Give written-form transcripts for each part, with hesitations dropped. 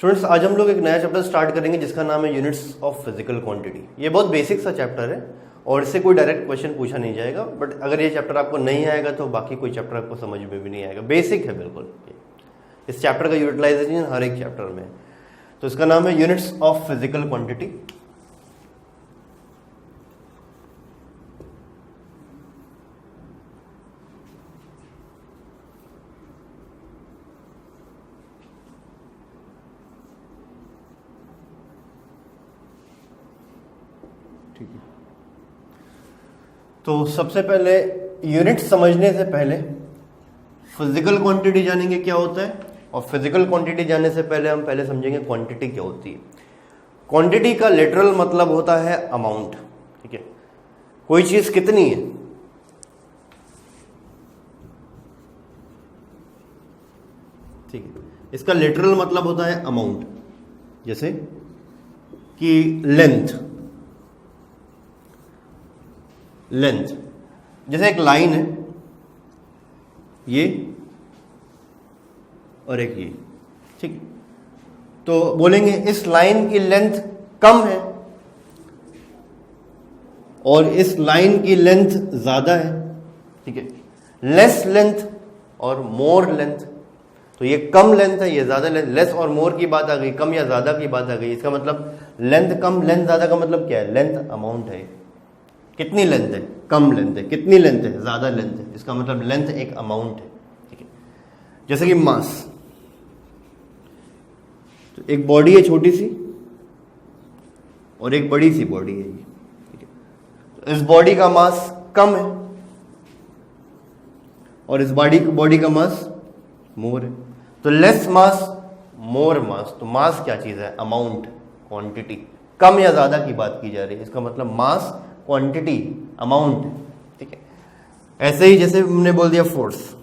Students आज हम लोग एक नया चैप्टर स्टार्ट करेंगे जिसका नाम है यूनिट्स ऑफ फिजिकल क्वांटिटी। ये बहुत बेसिक सा चैप्टर है और इससे कोई डायरेक्ट क्वेश्चन पूछा नहीं जाएगा, बट अगर ये चैप्टर आपको नहीं आएगा तो बाकी कोई चैप्टर आपको समझ में भी नहीं आएगा। बेसिक है बिल्कुल। इस चैप्टर का यूटिलाइजेशन हर एक चैप्टर में, तो इसका नाम है यूनिट्स ऑफ फिजिकल क्वांटिटी। ठीक है, तो सबसे पहले यूनिट समझने से पहले फिजिकल क्वांटिटी जानेंगे क्या होता है, और फिजिकल क्वांटिटी जानने से पहले हम पहले समझेंगे क्वांटिटी क्या होती है। क्वांटिटी का लिटरल मतलब होता है अमाउंट। ठीक है, कोई चीज कितनी है, ठीक है, इसका लिटरल मतलब होता है अमाउंट। जैसे कि लेंथ, जैसे एक लाइन है ये और एक ये, ठीक, तो बोलेंगे इस लाइन की लेंथ कम है और इस लाइन की लेंथ ज्यादा है। ठीक है, लेस लेंथ और मोर लेंथ, तो ये कम लेंथ है, ये ज्यादा लेंथ। लेस और मोर की बात आ गई, कम या ज्यादा की बात आ गई। इसका मतलब लेंथ कम लेंथ ज्यादा का मतलब क्या है, लेंथ अमाउंट है। कितनी लेंथ है, कम लेंथ है। कितनी लेंथ है, ज्यादा लेंथ है। इसका मतलब लेंथ एक अमाउंट है। ठीक है, जैसे कि मास, तो एक बॉडी है छोटी सी और एक बड़ी सी बॉडी है ये। ठीक है, तो इस बॉडी का मास कम है और इस बॉडी का मास मोर है। तो लेस मास मोर मास, तो मास क्या चीज है, अमाउंट, क्वांटिटी। कम या ज्यादा की बात की जा रही है, इसका मतलब मास, क्वांटिटी, अमाउंट। ठीक है, ऐसे ही जैसे हमने बोल दिया फोर्स,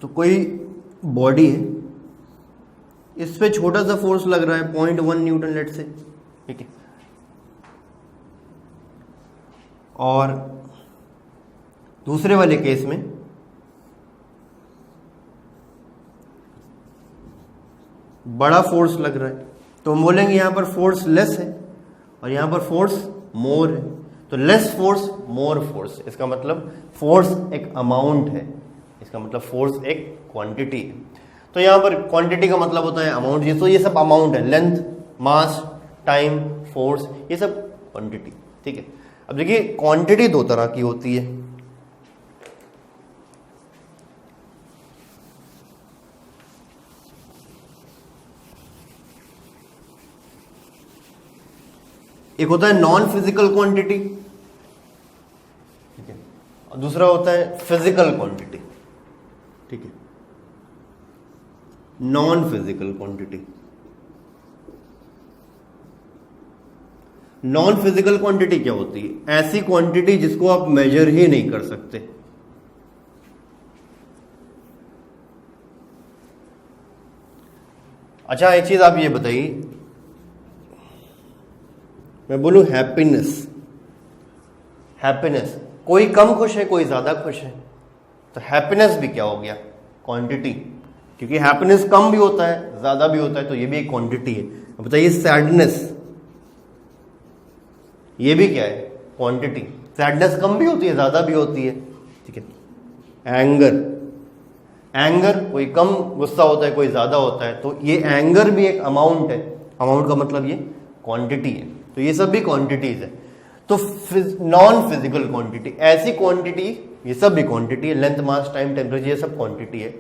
तो कोई बॉडी है, इस पे छोटा सा फोर्स लग रहा है 0.1 न्यूटन लेट से। ठीक है, और दूसरे वाले केस में बड़ा फोर्स लग रहा है, तो हम बोलेंगे यहां पर फोर्स लेस है और यहां पर फोर्स मोर है। तो लेस फोर्स मोर फोर्स, इसका मतलब फोर्स एक अमाउंट है, इसका मतलब फोर्स एक क्वांटिटी है। तो यहां पर क्वांटिटी का मतलब होता है अमाउंट। तो ये सब अमाउंट है, लेंथ, मास, टाइम, फोर्स, ये सब क्वांटिटी। ठीक है, अब देखिए क्वांटिटी दो तरह की होती है। एक होता है नॉन फिजिकल क्वांटिटी, ठीक है, और दूसरा होता है फिजिकल क्वांटिटी। ठीक है, non physical quantity. Non physical quantity क्या होती है, ऐसी क्वांटिटी जिसको आप मेजर ही नहीं कर सकते। अच्छा, एक चीज आप ये बताइए, मैं बोलूं हैप्पीनेस, कोई कम खुश है, कोई ज्यादा खुश है, तो हैप्पीनेस भी क्या हो गया, क्वांटिटी। क्योंकि हैप्पीनेस कम भी होता है, ज्यादा भी होता है, तो ये भी एक क्वांटिटी है। अब बताइए सैडनेस, ये भी क्या है, क्वांटिटी। सैडनेस कम भी होती है, ज्यादा भी होती है। ठीक है, एंगर, कोई कम गुस्सा होता है, कोई ज्यादा होता है, तो ये एंगर भी एक अमाउंट है। अमाउंट का मतलब ये क्वांटिटी है। तो ये सब भी क्वांटिटीज है। तो नॉन फिजिकल क्वांटिटी, ऐसी क्वांटिटी, ये सब भी क्वांटिटी है। लेंथ, मास, टाइम, टेम्परेचर, ये सब क्वांटिटी है।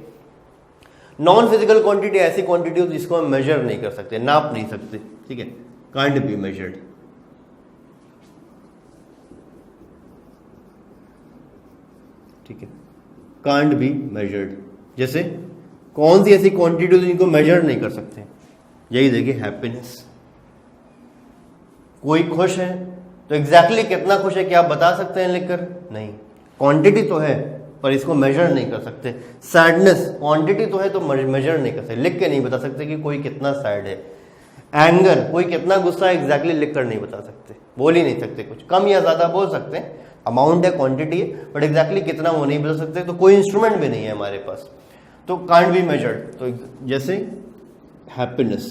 नॉन फिजिकल क्वांटिटी ऐसी क्वांटिटी होती है जिसको हम मेजर नहीं कर सकते, नाप नहीं सकते। ठीक है, कांट बी मेजर्ड। ठीक है, कांट बी मेजर्ड। जैसे कौन सी ऐसी क्वांटिटी होती है जिनको मेजर नहीं कर सकते, यही देखिए हैप्पीनेस। कोई खुश है तो एग्जैक्टली कितना खुश है, क्या आप बता सकते हैं लिखकर, नहीं। क्वांटिटी तो है पर इसको मेजर नहीं कर सकते। सैडनेस, क्वांटिटी तो है तो मेजर नहीं कर सकते, लिख के नहीं बता सकते कि कोई कितना सैड है। एंगर, कोई कितना गुस्सा है एग्जैक्टली लिख कर नहीं बता सकते, बोल ही नहीं सकते। कुछ कम या ज्यादा बोल सकते हैं, अमाउंट है, क्वांटिटी है, बट एग्जैक्टली कितना वो नहीं बता सकते। तो कोई इंस्ट्रूमेंट भी नहीं है हमारे पास, तो कांट बी मेजर्ड। तो जैसे हैप्पीनेस,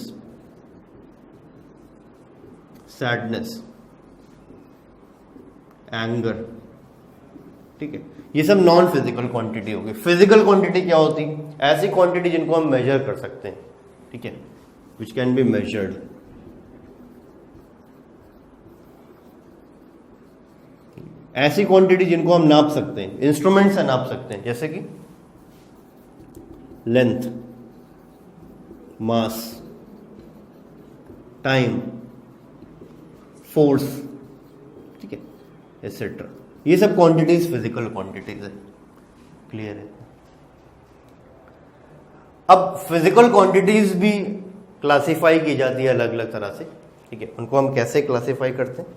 सैडनेस, एंगर, ठीक है, ये सब नॉन फिजिकल क्वांटिटी होगी। फिजिकल क्वांटिटी क्या होती है? ऐसी क्वांटिटी जिनको हम मेजर कर सकते हैं, ठीक है, विच कैन बी मेजर्ड। ऐसी क्वांटिटी जिनको हम नाप सकते हैं, इंस्ट्रूमेंट से नाप सकते हैं, जैसे कि लेंथ, मास, टाइम, फोर्स, ठीक है, एटसेट्रा। ये सब क्वांटिटीज फिजिकल क्वांटिटीज है। क्लियर है? अब फिजिकल क्वांटिटीज भी क्लासिफाई की जाती है अलग अलग तरह से, ठीक है। उनको हम कैसे क्लासिफाई करते हैं?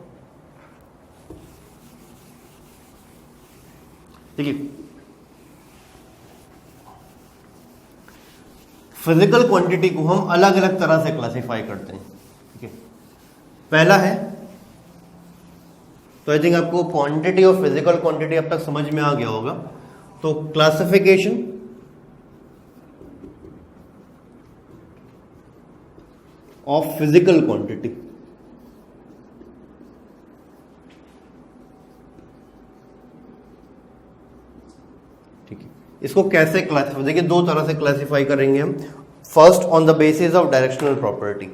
देखिए, फिजिकल क्वांटिटी को हम अलग अलग तरह से क्लासिफाई करते हैं, ठीक है। पहला है, तो आई थिंक आपको क्वांटिटी और फिजिकल क्वांटिटी अब तक समझ में आ गया होगा। तो क्लासिफिकेशन ऑफ फिजिकल क्वांटिटी, ठीक है। इसको कैसे क्लासिफाई, देखिए दो तरह से क्लासिफाई करेंगे हम। First on the basis of directional property,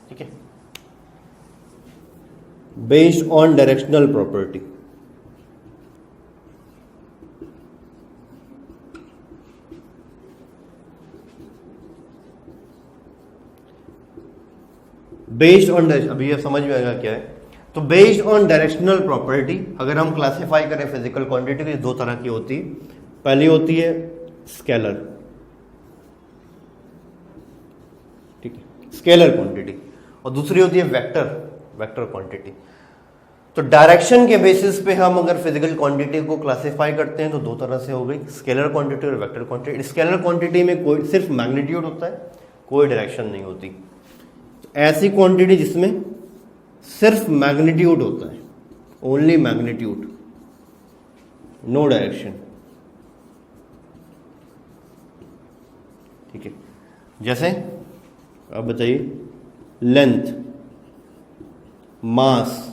ठीक है, based on directional property. Based on, अभी ये समझ में आएगा क्या है। तो बेस्ड ऑन डायरेक्शनल प्रॉपर्टी अगर हम क्लासिफाई करें फिजिकल क्वांटिटी, तो ये दो तरह की होती है। पहली होती है स्केलर, ठीक है, स्केलर क्वांटिटी, और दूसरी होती है वेक्टर क्वांटिटी। तो डायरेक्शन के बेसिस पे हम अगर फिजिकल क्वांटिटी को क्लासिफाई करते हैं तो दो तरह से हो गई, स्केलर क्वांटिटी और वेक्टर क्वांटिटी। स्केलर क्वांटिटी में कोई सिर्फ मैग्नीट्यूड होता है, कोई डायरेक्शन नहीं होती। तो ऐसी क्वांटिटी जिसमें सिर्फ मैग्नीट्यूड होता है, ओनली मैग्नीट्यूड, नो डायरेक्शन, ठीक है। जैसे अब बताइए, लेंथ, मास,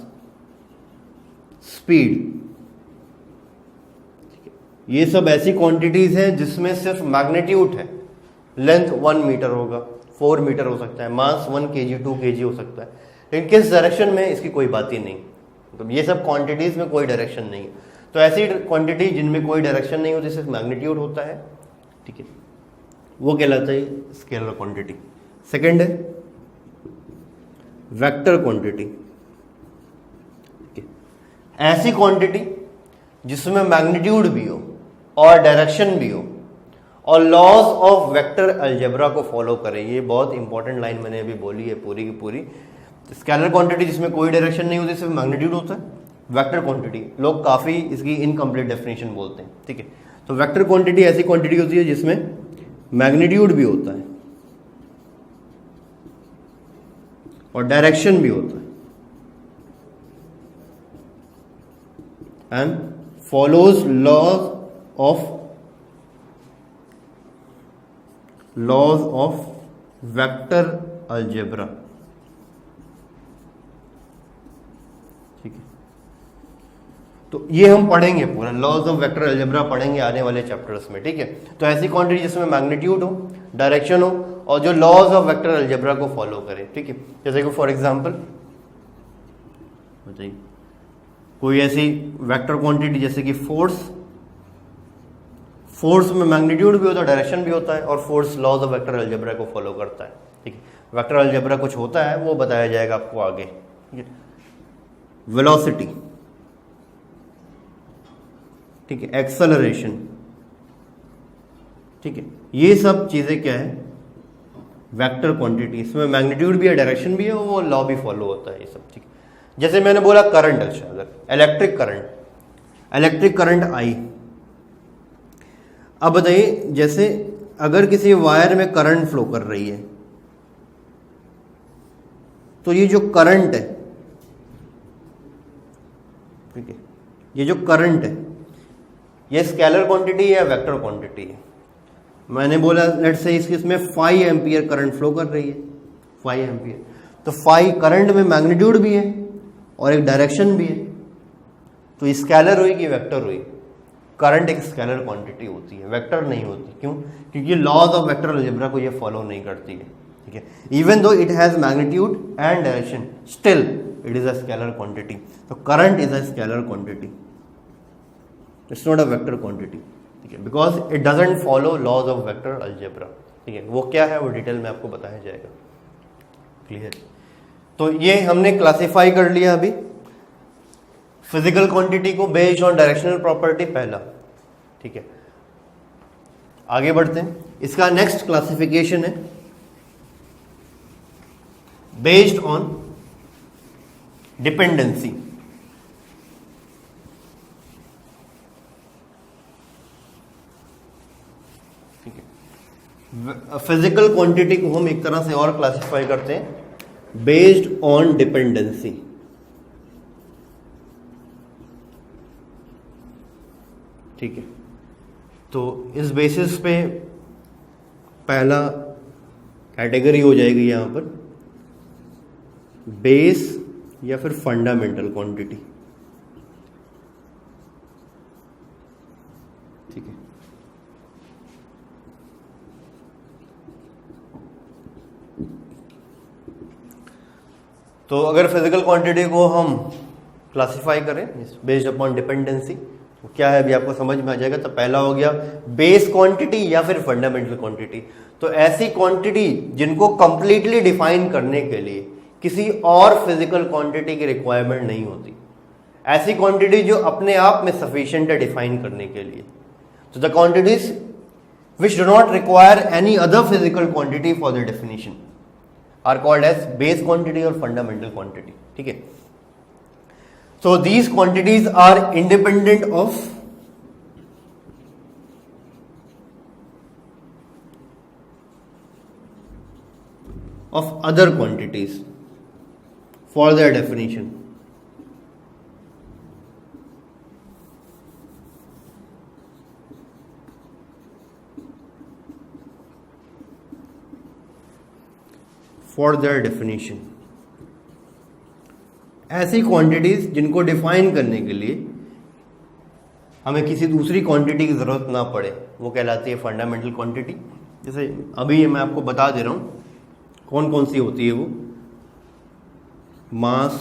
स्पीड, ये सब ऐसी क्वांटिटीज हैं जिसमें सिर्फ मैग्नीट्यूड है। लेंथ 1 मीटर होगा, 4 मीटर हो सकता है, मास 1 kg 2 kg हो सकता है, लेकिन किस डायरेक्शन में इसकी कोई बात ही नहीं। तो ये सब क्वांटिटीज में कोई डायरेक्शन नहीं है। तो ऐसी क्वांटिटी जिनमें कोई डायरेक्शन नहीं होती, सिर्फ मैग्नीट्यूड होता है, ठीक है, वो कहलाता है स्केलर क्वांटिटी। सेकेंड है वेक्टर क्वांटिटी, ऐसी क्वांटिटी जिसमें मैग्नीट्यूड भी हो और डायरेक्शन भी हो और लॉज ऑफ वेक्टर अलजेब्रा को फॉलो करें। ये बहुत इंपॉर्टेंट लाइन मैंने अभी बोली है पूरी की पूरी। स्केलर क्वांटिटी जिसमें कोई डायरेक्शन नहीं होती, सिर्फ मैग्नीट्यूड होता है। वेक्टर क्वांटिटी लोग काफी इसकी इनकम्प्लीट डेफिनेशन बोलते हैं, ठीक है। तो वेक्टर क्वांटिटी ऐसी क्वांटिटी होती है जिसमें मैग्नीट्यूड भी होता है और डायरेक्शन भी होता है, and follows laws of vector algebra, ठीक है। तो ये हम पढ़ेंगे पूरा, लॉज ऑफ वेक्टर अलजेब्रा पढ़ेंगे आने वाले चैप्टर्स में, ठीक है। तो ऐसी क्वांटिटी जिसमें मैग्नीट्यूड हो, डायरेक्शन हो और जो लॉज ऑफ वेक्टर अलजेब्रा को फॉलो करे, ठीक है। जैसे कि फॉर एग्जांपल बताइए कोई ऐसी वेक्टर क्वांटिटी जैसे कि फोर्स में मैग्नीट्यूड भी होता है, डायरेक्शन भी होता है, और force laws of vector algebra को फॉलो करता है, ठीक है। वेक्टर अलजेब्रा कुछ होता है, वो बताया जाएगा आपको आगे, ठीक है। वेलोसिटी, ठीक है, एक्सेलरेशन, ठीक है, ये सब चीजें क्या है, वेक्टर क्वांटिटी। इसमें मैग्नीट्यूड भी है, डायरेक्शन भी है, वो लॉ भी फॉलो होता है, ये सब, ठीक है। जैसे मैंने बोला करंट, अच्छा अगर इलेक्ट्रिक करंट आई, अब बताइए जैसे अगर किसी वायर में करंट फ्लो कर रही है, तो ये जो करंट है, ठीक है, ये जो करंट है, ये स्केलर क्वांटिटी है या वेक्टर क्वांटिटी है? मैंने बोला लेट से इसमें 5 एम्पियर करंट फ्लो कर रही है, 5 एम्पियर, तो 5 करंट में मैग्नीट्यूड भी है और एक डायरेक्शन भी है, तो स्केलर हुई कि वेक्टर हुई? करंट एक स्केलर क्वांटिटी होती है, वेक्टर नहीं होती। क्यों? क्योंकि लॉज ऑफ वेक्टर अलजेब्रा को ये फॉलो नहीं करती है, ठीक है। Even though it has magnitude and direction, still it is a scalar quantity. तो current is a scalar quantity, it's not a vector quantity, ठीक है, because it doesn't follow laws of vector algebra, ठीक है। वो क्या है वो detail में आपको बताया जाएगा, क्लियर। तो ये हमने क्लासिफाई कर लिया अभी फिजिकल क्वांटिटी को बेस्ड ऑन डायरेक्शनल प्रॉपर्टी, पहला, ठीक है। आगे बढ़ते हैं, इसका नेक्स्ट क्लासिफिकेशन है बेस्ड ऑन डिपेंडेंसी, ठीक है। फिजिकल क्वांटिटी को हम एक तरह से और क्लासिफाई करते हैं बेस्ड ऑन डिपेंडेंसी, ठीक है। तो इस बेसिस पे पहला कैटेगरी हो जाएगी यहां पर बेस या फिर फंडामेंटल क्वांटिटी, ठीक है। तो अगर फिजिकल क्वांटिटी को हम क्लासिफाई करें बेस्ड अपॉन डिपेंडेंसी, क्या है अभी आपको समझ में आ जाएगा। तो पहला हो गया बेस क्वांटिटी या फिर फंडामेंटल क्वांटिटी। तो ऐसी क्वांटिटी जिनको कंप्लीटली डिफाइन करने के लिए किसी और फिजिकल क्वांटिटी की रिक्वायरमेंट नहीं होती, ऐसी क्वांटिटी जो अपने आप में सफिशिएंट है डिफाइन करने के लिए। तो the quantities which do not require any other physical quantity for the definition are called as base quantity और फंडामेंटल क्वांटिटी, ठीक है। So these quantities are independent of other quantities for their definition. For their definition. ऐसी quantities जिनको define करने के लिए हमें किसी दूसरी क्वांटिटी की जरूरत ना पड़े, वो कहलाती है फंडामेंटल क्वांटिटी। जैसे अभी मैं आपको बता दे रहा हूं कौन कौन सी होती है वो, mass,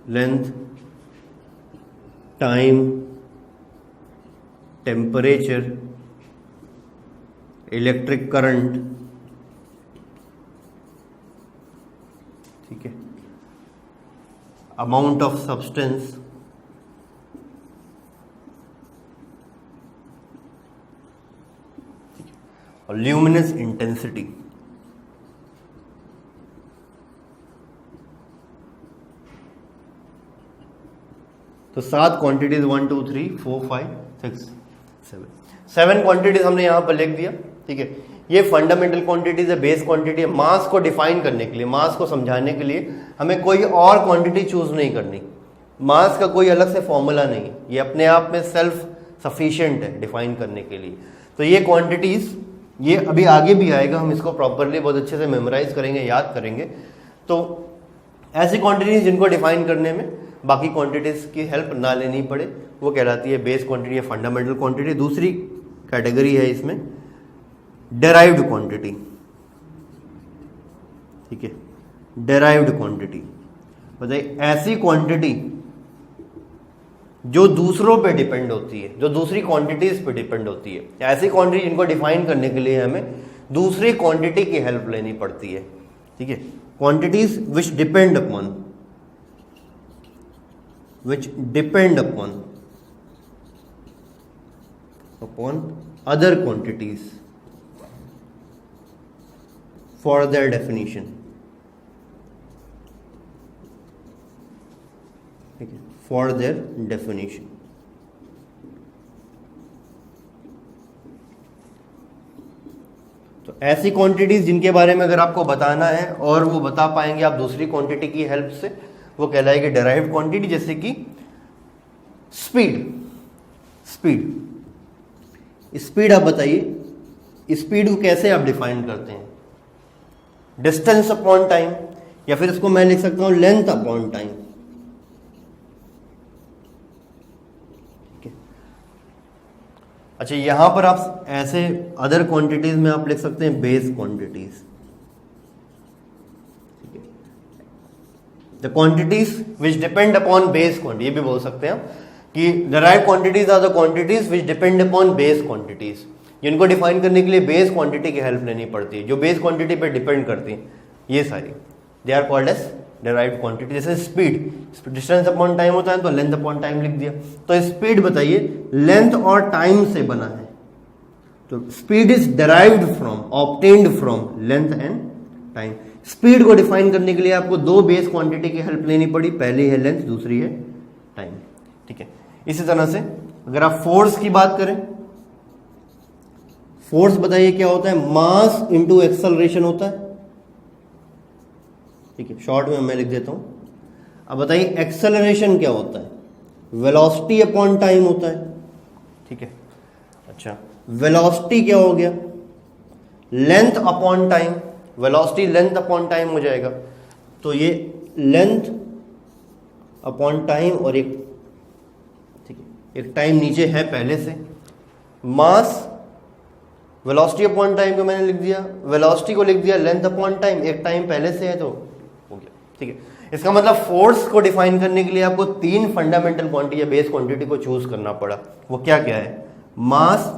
length, time, temperature, electric current, ठीक है, अमाउंट ऑफ सब्सटेंस, और ल्यूमिनस इंटेंसिटी। तो 7 क्वांटिटीज 1 2 3 4 5 6 7 क्वांटिटीज हमने यहां पर लिख दिया, ठीक है। ये फंडामेंटल क्वांटिटीज है, बेस क्वांटिटी है। मास को डिफाइन करने के लिए, मास को समझाने के लिए हमें कोई और क्वांटिटी चूज नहीं करनी। मास का कोई अलग से फॉर्मूला नहीं है, ये अपने आप में सेल्फ सफिशिएंट है डिफाइन करने के लिए। तो ये क्वांटिटीज, ये अभी आगे भी आएगा, हम इसको प्रॉपरली बहुत अच्छे से मेमोराइज करेंगे, याद करेंगे। तो ऐसी क्वांटिटीज जिनको डिफाइन करने में बाकी क्वांटिटीज की हेल्प ना लेनी पड़े, वो कहलाती है बेस क्वांटिटी या फंडामेंटल क्वांटिटी। दूसरी कैटेगरी है इसमें डेराइव्ड क्वांटिटी, ठीक है। डेराइव्ड क्वांटिटी बताइए, ऐसी क्वांटिटी जो दूसरों पे डिपेंड होती है, जो दूसरी क्वांटिटीज पे डिपेंड होती है। ऐसी क्वांटिटी जिनको डिफाइन करने के लिए हमें दूसरी क्वांटिटी की हेल्प लेनी पड़ती है, ठीक है। Quantities which depend upon other quantities for their definition, ठीक है, for their definition। तो ऐसी क्वांटिटीज जिनके बारे में अगर आपको बताना है और वो बता पाएंगे आप दूसरी क्वांटिटी की हेल्प से, वो कहलाएगी डेराइव्ड क्वांटिटी। जैसे कि स्पीड, स्पीड आप बताइए, स्पीड को कैसे आप डिफाइन करते हैं? डिस्टेंस अपॉन टाइम, या फिर इसको मैं लिख सकता हूं लेंथ अपॉन टाइम। अच्छा, यहां पर आप ऐसे अदर क्वांटिटीज में आप लिख सकते हैं base quantities. The quantities which depend upon base quantity, ये भी बोल सकते हैं आप कि derived quantities are the quantities which depend upon base quantities. जिनको डिफाइन करने के लिए बेस क्वांटिटी की हेल्प लेनी पड़ती है, जो बेस क्वांटिटी पे डिपेंड करती है, ये सारी they are called as derived quantity. जैसे स्पीड, डिस्टेंस अपॉन टाइम होता है तो लेंथ अपॉन टाइम लिख दिया। तो स्पीड बताइए लेंथ और टाइम से बना है, तो speed is derived from, obtained from length and time. Speed को डिफाइन करने के लिए आपको दो बेस क्वांटिटी की हेल्प लेनी पड़ी, पहली है लेंथ, दूसरी है टाइम। ठीक है, इसी तरह से अगर आप फोर्स की बात करें, फोर्स बताइए क्या होता है? मास इंटू एक्सेलरेशन होता है। ठीक है, शॉर्ट में मैं लिख देता हूं। अब बताइए एक्सेलरेशन क्या होता है? वेलोसिटी अपॉन टाइम होता है। ठीक है, अच्छा वेलोसिटी क्या हो गया? Length upon time. Velocity length upon time हो जाएगा, तो ये लेंथ अपॉन टाइम और एक, ठीक है, एक टाइम नीचे है पहले से। मास वेलोसिटी अपॉन टाइम को मैंने लिख दिया, वेलोसिटी को लिख दिया लेंथ अपॉन टाइम, एक टाइम पहले से है तो हो गया। ठीक है, इसका मतलब फोर्स को डिफाइन करने के लिए आपको तीन फंडामेंटल क्वांटिटी या बेस क्वांटिटी को चूज करना पड़ा। वो क्या क्या है? मास,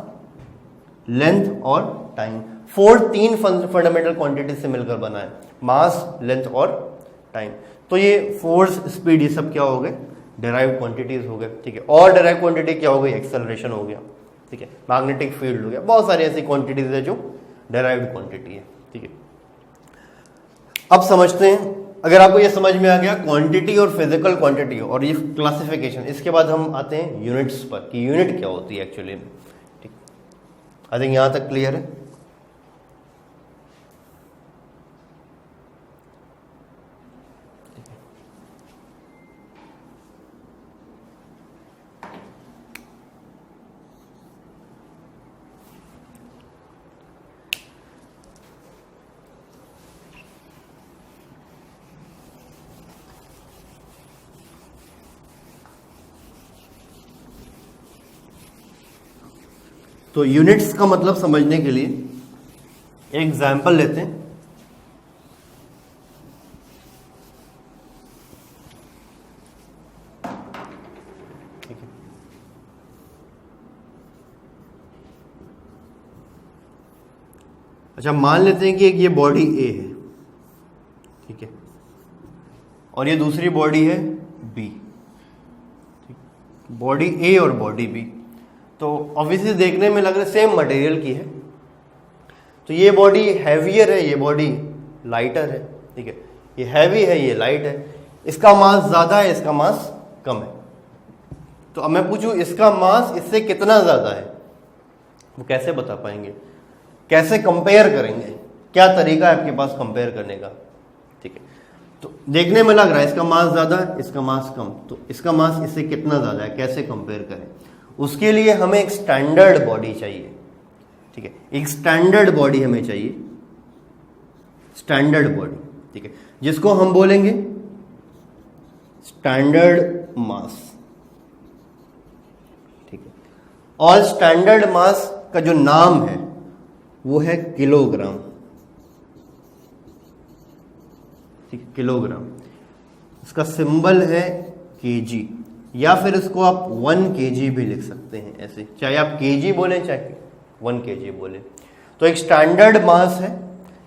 लेंथ और टाइम। फोर्स तीन फंडामेंटल क्वांटिटी से मिलकर बना है, मास, लेंथ और टाइम। तो ये फोर्स, स्पीड, ये सब क्या हो गए? डिराइव्ड क्वांटिटीज हो गए। ठीक है, और डिराइव्ड क्वांटिटी क्या हो गई? एक्सेलरेशन हो गया। ठीक है, मैग्नेटिक फील्ड हो गया, बहुत सारी ऐसी क्वांटिटीज है जो डिराइव्ड क्वांटिटी है। ठीक है, अब समझते हैं, अगर आपको ये समझ में आ गया क्वांटिटी और फिजिकल क्वांटिटी और ये क्लासिफिकेशन, इसके बाद हम आते हैं यूनिट्स पर कि यूनिट क्या होती है एक्चुअली में। ठीक, आई थिंक यहां तक क्लियर है। तो यूनिट्स का मतलब समझने के लिए एक एग्जाम्पल लेते हैं। ठीक है, अच्छा मान लेते हैं कि एक ये बॉडी ए है, ठीक है, और ये दूसरी बॉडी है बी। बॉडी ए और बॉडी बी तो ऑब्वियसली देखने में लग रहा है सेम मटेरियल की है, तो ये बॉडी हैवियर है, ये बॉडी लाइटर है। ठीक है, ये हैवी है, ये लाइट है, इसका मास ज्यादा है, इसका मास कम है। तो अब मैं पूछूं इसका मास इससे कितना ज्यादा है, वो कैसे बता पाएंगे? कैसे कंपेयर करेंगे? क्या तरीका है आपके पास कंपेयर करने का? ठीक है, तो देखने में लग रहा है इसका मास ज्यादा, इसका मास कम, तो इसका मास इससे कितना ज्यादा है, कैसे कंपेयर करें? उसके लिए हमें एक स्टैंडर्ड बॉडी चाहिए। ठीक है, एक स्टैंडर्ड बॉडी हमें चाहिए, स्टैंडर्ड बॉडी। ठीक है, जिसको हम बोलेंगे स्टैंडर्ड मास। ठीक है, और स्टैंडर्ड मास का जो नाम है वो है किलोग्राम। ठीक, किलोग्राम, इसका सिंबल है केजी, या फिर इसको आप 1 kg भी लिख सकते हैं ऐसे, चाहे आप केजी बोले चाहे 1 kg बोले। तो एक स्टैंडर्ड मास है,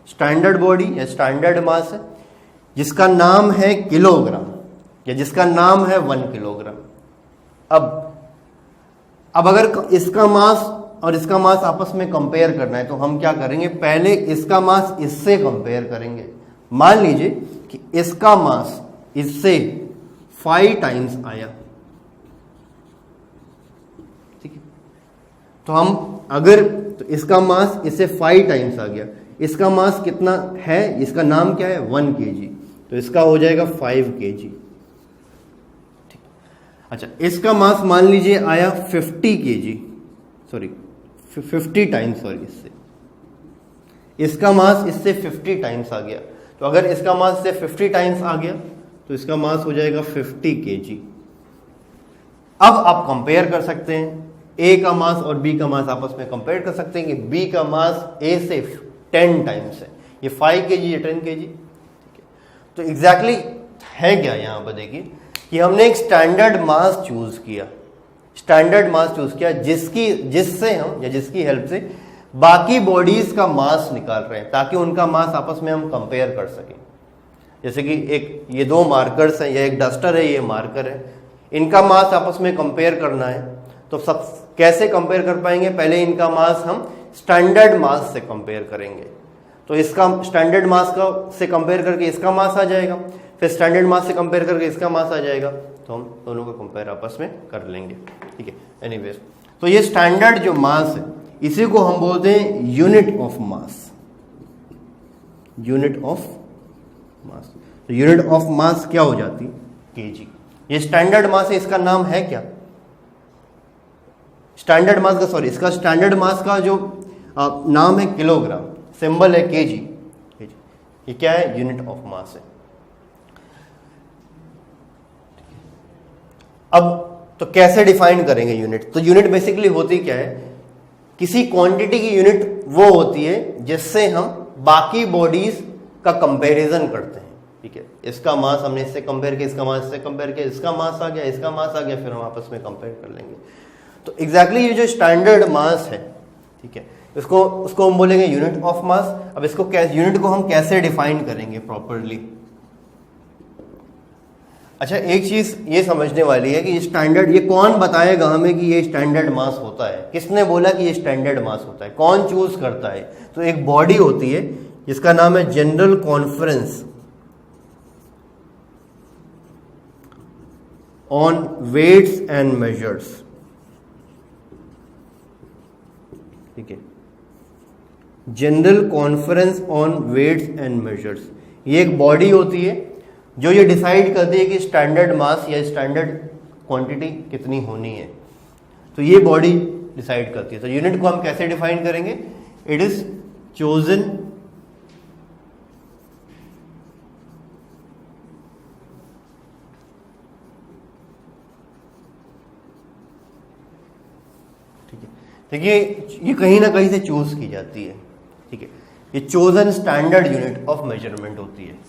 स्टैंडर्ड बॉडी या स्टैंडर्ड मास है जिसका नाम है किलोग्राम, या जिसका नाम है 1 किलोग्राम। अब अगर इसका मास और इसका मास आपस में कंपेयर करना है तो हम क्या करेंगे? पहले इसका मास इससे कंपेयर करेंगे। मान लीजिए कि इसका मास इससे 5 टाइम्स आया, ठीक है, तो हम अगर तो इसका मास इससे 5 टाइम्स आ गया, इसका मास कितना है, इसका नाम क्या है 1 kg, तो इसका हो जाएगा 5 kg। अच्छा, इसका मास मान लीजिए आया 50 kg, सॉरी 50 टाइम्स, सॉरी, इसका मास इससे 50 टाइम्स आ गया। तो अगर इसका मास इससे 50 टाइम्स आ गया तो इसका मास हो जाएगा 50 kg। अब आप कंपेयर कर सकते हैं ए का मास और बी का मास आपस में कंपेयर कर सकते हैं कि बी का मास ए से 10 टाइम्स है, ये 5 kg या 10 kg। तो एग्जैक्टली है क्या यहाँ पर, देखिए कि हमने एक स्टैंडर्ड मास चूज किया, जिससे हम या जिसकी हेल्प से बाकी बॉडीज का मास निकाल रहे हैं ताकि उनका मास आपस में हम कंपेयर कर सकें। जैसे कि एक ये दो मार्कर्स हैं, ये एक डस्टर है, ये मार्कर है, इनका मास आपस में कंपेयर करना है। तो सब कैसे कंपेयर कर पाएंगे, पहले इनका मास हम स्टैंडर्ड मास से कंपेयर करेंगे। तो इसका स्टैंडर्ड मास का से कंपेयर करके इसका मास आ जाएगा, फिर स्टैंडर्ड मास से कंपेयर करके इसका मास आ जाएगा, तो हम दोनों को कंपेयर आपस में कर लेंगे, ठीक है। एनीवेज, तो ये स्टैंडर्ड जो मास है इसी को हम बोलते हैं unit of mass, unit of मास। तो यूनिट ऑफ मास क्या हो जाती है, केजी। ये स्टैंडर्ड मास है, इसका नाम है क्या, स्टैंडर्ड मास का, सॉरी, इसका स्टैंडर्ड मास का जो नाम है किलोग्राम, सिंबल है केजी। ये क्या है, यूनिट ऑफ मास है। अब तो कैसे डिफाइन करेंगे यूनिट, तो यूनिट बेसिकली होती क्या है, किसी क्वांटिटी की यूनिट वो होती है जिससे हम बाकी बॉडीज का कंपैरिजन करते हैं, ठीक है। इसका मास हमने इससे कंपेयर किया, इसका मास इससे कंपेयर किया, इसका मास आ गया, इसका मास आ गया, फिर हम आपस में कंपेयर कर लेंगे। तो एग्जैक्टली ये जो स्टैंडर्ड मास है, ठीक है, उसको हम बोलेंगे यूनिट ऑफ मास। अब इसको यूनिट को हम कैसे डिफाइन करेंगे प्रॉपरली। अच्छा, एक चीज ये समझने वाली है कि स्टैंडर्ड, ये कौन बताएगा हमें कि ये स्टैंडर्ड मास होता है, किसने बोला कि ये स्टैंडर्ड मास होता है, कौन चूज करता है। तो एक बॉडी होती है जिसका नाम है general conference on weights and measures, ठीक है, general conference on weights and measures. ये एक बॉडी होती है जो ये डिसाइड करती है कि स्टैंडर्ड मास या स्टैंडर्ड क्वांटिटी कितनी होनी है। तो ये बॉडी डिसाइड करती है। तो यूनिट को हम कैसे डिफाइन करेंगे, इट इज चोजन देखिए, ये कहीं ना कहीं से चूज की जाती है, ठीक है। ये chosen standard unit of measurement होती है।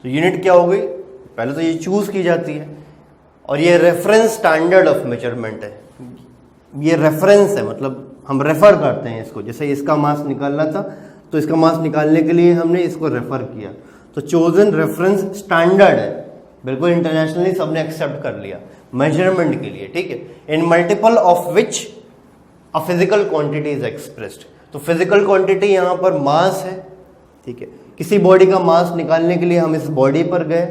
तो यूनिट क्या हो गई, पहले तो ये चूज की जाती है और ये रेफरेंस स्टैंडर्ड ऑफ मेजरमेंट है। ये रेफरेंस है, मतलब हम रेफर करते हैं इसको। जैसे इसका मास निकालना था तो इसका मास निकालने के लिए हमने इसको रेफर किया। तो चोजन रेफरेंस स्टैंडर्ड है, बिल्कुल इंटरनेशनली सबने एक्सेप्ट कर लिया मेजरमेंट के लिए, ठीक है। इन multiple of which a physical quantity is expressed. तो फिजिकल क्वांटिटी यहाँ पर मास है, ठीक है। किसी बॉडी का मास निकालने के लिए हम इस बॉडी पर गए,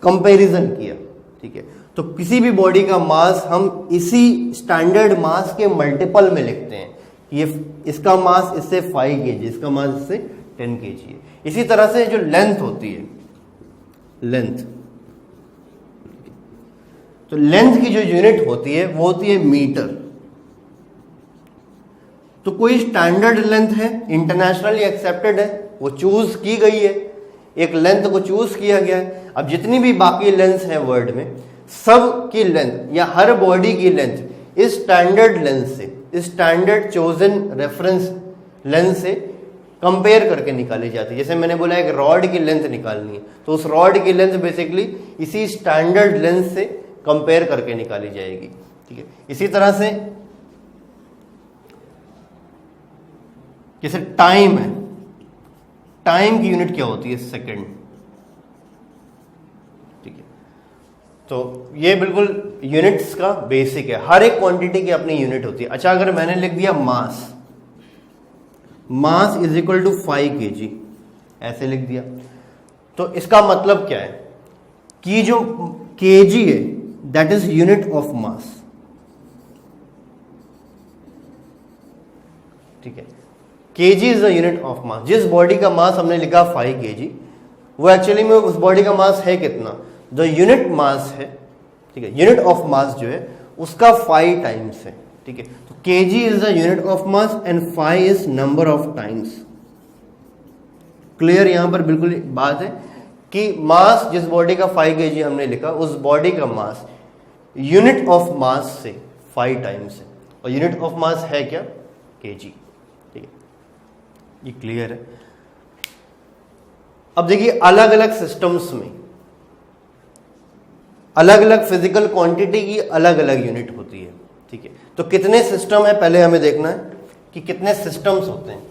कंपैरिजन किया, ठीक है। तो किसी भी बॉडी का मास हम इसी स्टैंडर्ड मास के मल्टीपल में लिखते हैं। ये इसका मास इससे 5 kg, इसका मास इससे 10 kg है। इसी तरह से जो लेंथ होती है, लेंथ, तो लेंथ की जो यूनिट होती है वो होती है मीटर। तो कोई स्टैंडर्ड लेंथ है, इंटरनेशनली एक्सेप्टेड है, वो चूज की गई है, एक लेंथ को चूज किया गया है। अब जितनी भी बाकी लेंथ है वर्ल्ड में, सब की लेंथ या हर बॉडी की लेंथ इस स्टैंडर्ड लेंथ से स्टैंडर्ड चोजन रेफरेंस लेंथ से कंपेयर करके निकाली जाती है। जैसे मैंने बोला एक रॉड की लेंथ निकालनी है, तो उस रॉड की लेंथ बेसिकली इसी स्टैंडर्ड लेंथ से कंपेयर करके निकाली जाएगी। ठीक है, इसी तरह से जैसे टाइम है, टाइम की यूनिट क्या होती है? सेकंड। ठीक है, तो ये बिल्कुल यूनिट्स का बेसिक है, हर एक क्वांटिटी की अपनी यूनिट होती है। अच्छा, अगर मैंने लिख दिया mass, mass is equal to 5 kg, ऐसे लिख दिया, तो इसका मतलब क्या है कि जो kg है दैट इज यूनिट ऑफ मास। ठीक है, kg is the unit of मास। जिस बॉडी का मास हमने लिखा 5 kg, वो एक्चुअली में उस बॉडी का मास है कितना? जो यूनिट मास है, ठीक है, यूनिट ऑफ मास जो है उसका 5 टाइम्स है। ठीक है, तो kg is the unit of mass and 5 is number of times. Clear? यहां पर बिल्कुल बात है कि मास जिस बॉडी का 5 kg हमने लिखा, उस बॉडी का मास यूनिट ऑफ मास से 5 टाइम्स है, और यूनिट ऑफ मास है क्या? kg। ठीक है, ये क्लियर है। अब देखिए, अलग अलग सिस्टम्स में अलग अलग फिजिकल क्वांटिटी की अलग अलग यूनिट होती है। ठीक है, तो कितने सिस्टम है पहले हमें देखना है कि कितने सिस्टम्स होते हैं।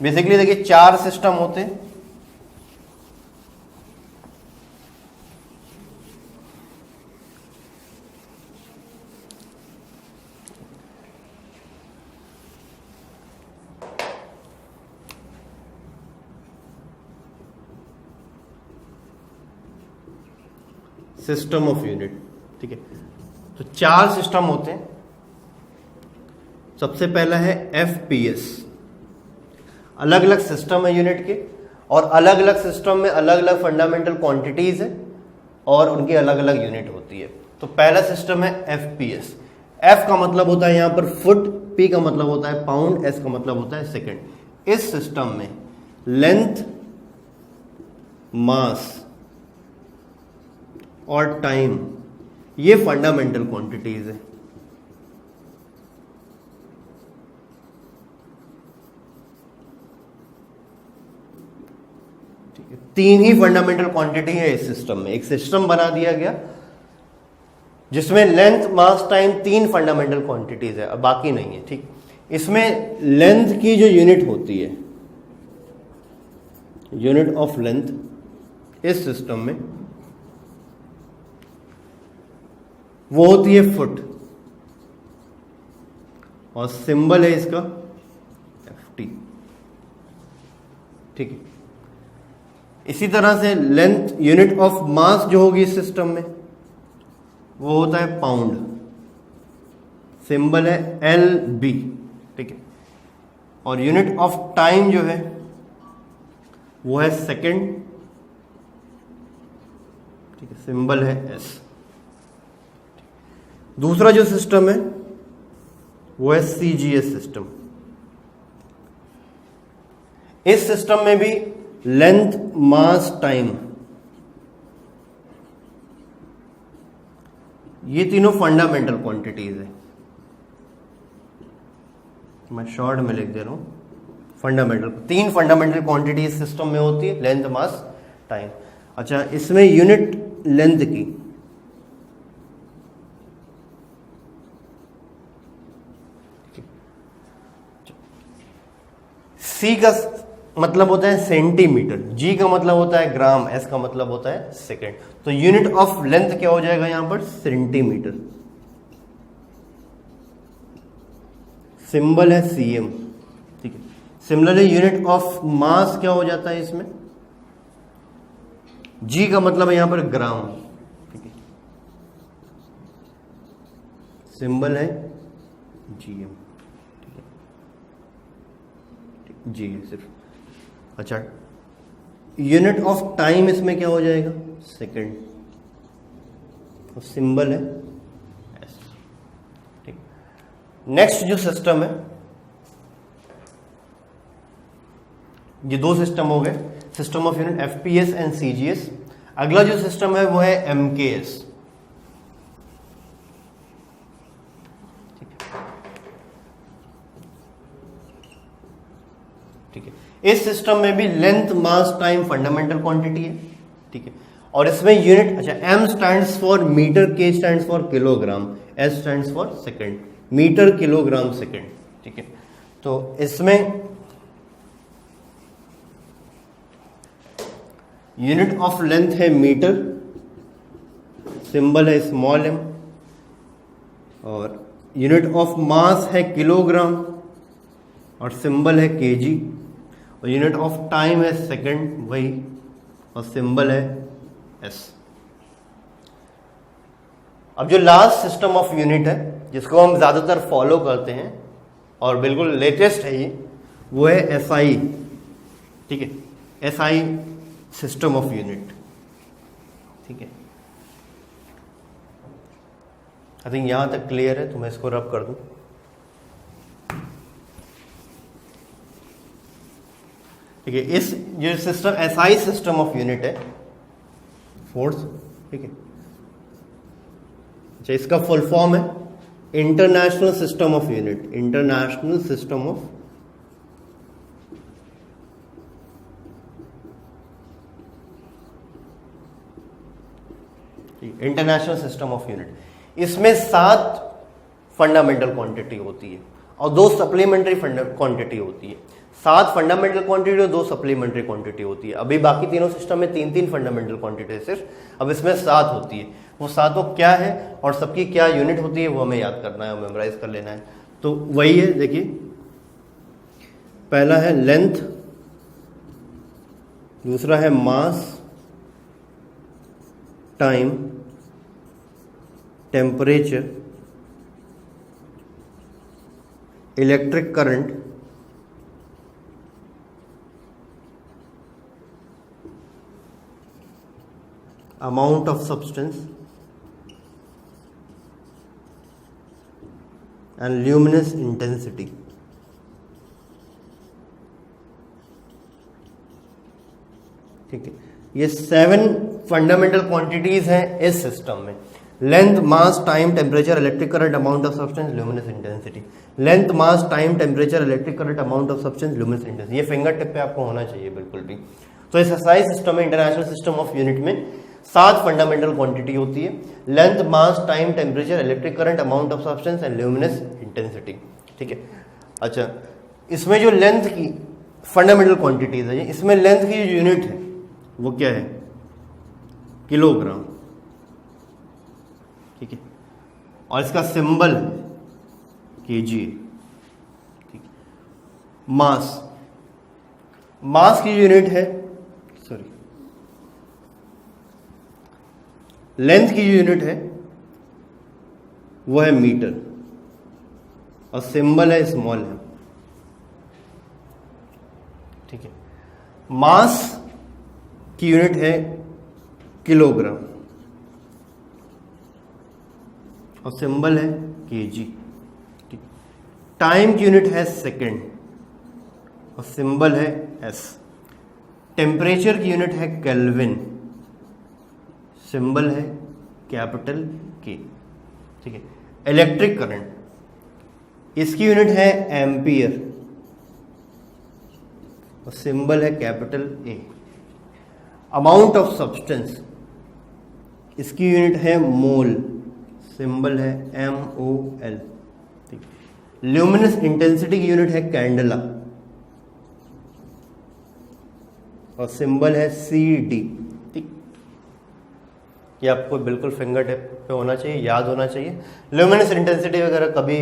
बेसिकली देखिए 4 सिस्टम होते हैं। System of unit. ठीक है, तो 4 सिस्टम होते हैं। सबसे पहला है FPS। अलग अलग सिस्टम है यूनिट के, और अलग अलग सिस्टम में अलग अलग फंडामेंटल क्वांटिटीज है और उनकी अलग अलग यूनिट होती है। तो पहला सिस्टम है FPS। F का मतलब होता है यहां पर फुट, P का मतलब होता है पाउंड, S का मतलब होता है सेकंड। इस सिस्टम में लेंथ, मास और टाइम ये फंडामेंटल क्वांटिटीज है। ठीक है, 3 ही फंडामेंटल क्वांटिटी है इस सिस्टम में। एक सिस्टम बना दिया गया जिसमें length, mass, time 3 fundamental quantities है, अब बाकी नहीं है। ठीक, इसमें लेंथ की जो यूनिट होती है, यूनिट ऑफ लेंथ इस सिस्टम में वो होती है फुट, और सिंबल है इसका FT। ठीक है, इसी तरह से लेंथ, यूनिट ऑफ मास जो होगी इस सिस्टम में वो होता है पाउंड, सिंबल है LB। ठीक है, और यूनिट ऑफ टाइम जो है वो है सेकंड। ठीक है, सिंबल है S। दूसरा जो सिस्टम है वो है CGS सिस्टम। इस सिस्टम में भी लेंथ, मास, टाइम ये तीनों फंडामेंटल क्वांटिटीज है। मैं शॉर्ट में लिख दे रहा हूं, फंडामेंटल 3 फंडामेंटल क्वांटिटीज सिस्टम में होती है, लेंथ, मास, टाइम। अच्छा, इसमें यूनिट लेंथ की C का मतलब होता है सेंटीमीटर, G का मतलब होता है ग्राम, S का मतलब होता है सेकंड। तो यूनिट ऑफ लेंथ क्या हो जाएगा यहां पर? सेंटीमीटर। सिंबल है CM। ठीक है, सिमिलरली यूनिट ऑफ मास क्या हो जाता है इसमें? G का मतलब है यहां पर ग्राम। ठीक है, सिंबल है GM। जी सिर्फ। अच्छा, यूनिट ऑफ टाइम इसमें क्या हो जाएगा? सेकंड, और सिंबल है S। ठीक, नेक्स्ट जो सिस्टम है, ये 2 सिस्टम हो गए, system of unit FPS and CGS। अगला जो सिस्टम है वो है MKS। ठीक है। इस सिस्टम में भी length mass time fundamental quantity है, ठीक है। और इसमें यूनिट, अच्छा, m stands for metre, k stands for kilogram, s stands for second, metre kilogram second, ठीक है। तो इसमें यूनिट ऑफ लेंथ है मीटर, सिंबल है स्मॉल m, और यूनिट ऑफ मास है किलोग्राम और सिंबल है kg, और यूनिट ऑफ टाइम है सेकंड वही, और सिंबल है s। अब जो लास्ट सिस्टम ऑफ यूनिट है जिसको हम ज्यादातर फॉलो करते हैं और बिल्कुल लेटेस्ट है ये, वो है SI, ठीक है। SI सिस्टम ऑफ यूनिट, ठीक है। आई थिंक यहां तक क्लियर है, तो मैं इसको रब कर दूं। ठीक है, इस जो system SI system of unit है, फोर्स, ठीक है। अच्छा, इसका फुल फॉर्म है international system of unit, international system of international system of unit. इसमें 7 फंडामेंटल क्वांटिटी होती है और 2 सप्लीमेंट्री क्वांटिटी होती है। 7 फंडामेंटल क्वांटिटी और 2 सप्लीमेंट्री क्वांटिटी होती है। अभी बाकी तीनों सिस्टम में 3-3 फंडामेंटल क्वांटिटी सिर्फ, अब इसमें 7 होती है। वो 7 क्या है और सबकी क्या यूनिट होती है वो हमें याद करना है, मेमोराइज कर लेना है। तो वही है, देखिए, पहला है लेंथ, दूसरा है mass, time, temperature, electric current, amount of substance and luminous intensity. ठीक है, ये 7 फंडामेंटल क्वांटिटीज हैं इस सिस्टम में। Length, mass, time, temperature, electric current, amount of substance, luminous intensity. Length, mass, time, temperature, electric current, amount of substance, luminous intensity, ये finger tip पे आपको होना चाहिए बिल्कुल भी। तो इस SI सिस्टम में, इंटरनेशनल सिस्टम ऑफ यूनिट में 7 फंडामेंटल क्वांटिटी होती है, length, mass, time, temperature, electric current, amount of substance and luminous intensity, ठीक है। अच्छा, इसमें जो लेंथ की फंडामेंटल क्वांटिटीज है, इसमें लेंथ की जो यूनिट है वो क्या है, किलोग्राम, ठीक है, और इसका सिंबल है kg, ठीक। मास, मास की यूनिट है, सॉरी, लेंथ की यूनिट है वो है मीटर और सिंबल है स्मॉल है, ठीक है। मास की यूनिट है किलोग्राम और सिंबल है kg, ठीक। टाइम की यूनिट है सेकंड और सिंबल है s। टेम्परेचर की यूनिट है केल्विन, सिंबल है कैपिटल K, ठीक है। इलेक्ट्रिक करंट, इसकी यूनिट है एम्पियर और सिंबल है capital A। Amount of substance, इसकी यूनिट है मोल, सिंबल है MOL, ठीक। ल्यूमिनस इंटेंसिटी की यूनिट है कैंडला और सिंबल है CD, ठीक। ये आपको बिल्कुल फिंगर टिप पे होना चाहिए, याद होना चाहिए। ल्यूमिनस इंटेंसिटी वगैरह कभी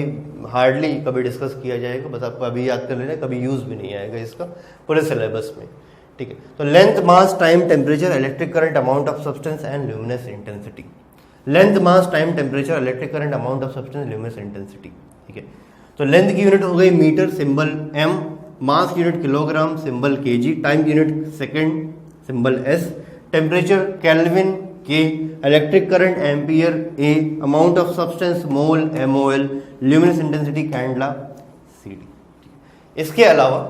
हार्डली कभी डिस्कस किया जाएगा, बस आपको अभी याद कर लेना, कभी यूज भी नहीं आएगा इसका पूरे सिलेबस में, ठीक है। तो length, mass, time, temperature, electric current, amount of substance and luminous intensity. Length, mass, time, temperature, electric current, amount of substance, luminous intensity, ठीक है। तो लेंथ की यूनिट हो गई मीटर, सिंबल M, मास की unit kilogram, symbol kg, time की unit second, symbol S, temperature kelvin K, electric current ampere A, amount of substance mole MOL, luminous intensity candela CD। इसके अलावा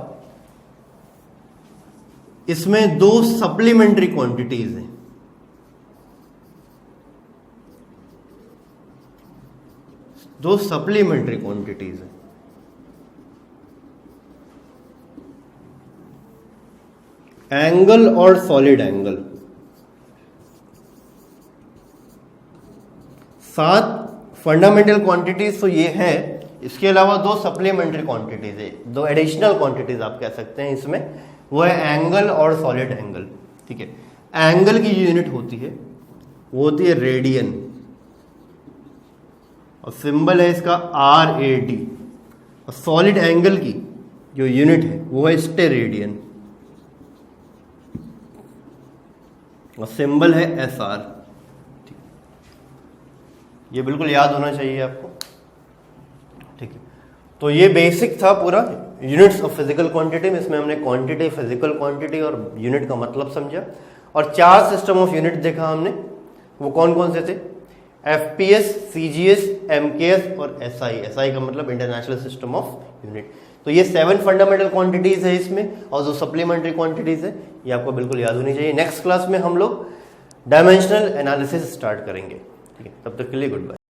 इसमें 2 supplementary quantities हैं, दो supplementary quantities हैं। Angle और solid angle, 7 fundamental quantities तो ये है। इसके अलावा 2 सप्लीमेंट्री क्वांटिटीज है, 2 एडिशनल क्वांटिटीज आप कह सकते हैं इसमें, वो है एंगल और सॉलिड एंगल। ठीक है, एंगल की जो यूनिट होती है वो होती है रेडियन, और सिंबल है इसका RAD। और सॉलिड एंगल की जो यूनिट है वो है स्टेरेडियन, और सिंबल है SR। ये बिल्कुल याद होना चाहिए आपको। ठीक है, तो ये बेसिक था पूरा यूनिट्स ऑफ फिजिकल क्वांटिटी में। इसमें हमने क्वांटिटी, फिजिकल क्वांटिटी और यूनिट का मतलब समझा, और 4 सिस्टम ऑफ यूनिट देखा हमने। वो कौन कौन से थे? FPS, CGS, MKS और SI। SI का मतलब इंटरनेशनल सिस्टम ऑफ यूनिट। तो ये 7 फंडामेंटल क्वांटिटीज है इसमें, और जो सप्लीमेंट्री क्वांटिटीज है ये आपको बिल्कुल याद होनी चाहिए। नेक्स्ट क्लास में हम लोग डायमेंशनल एनालिसिस स्टार्ट करेंगे। ठीक है, तब तक के लिए गुड बाय।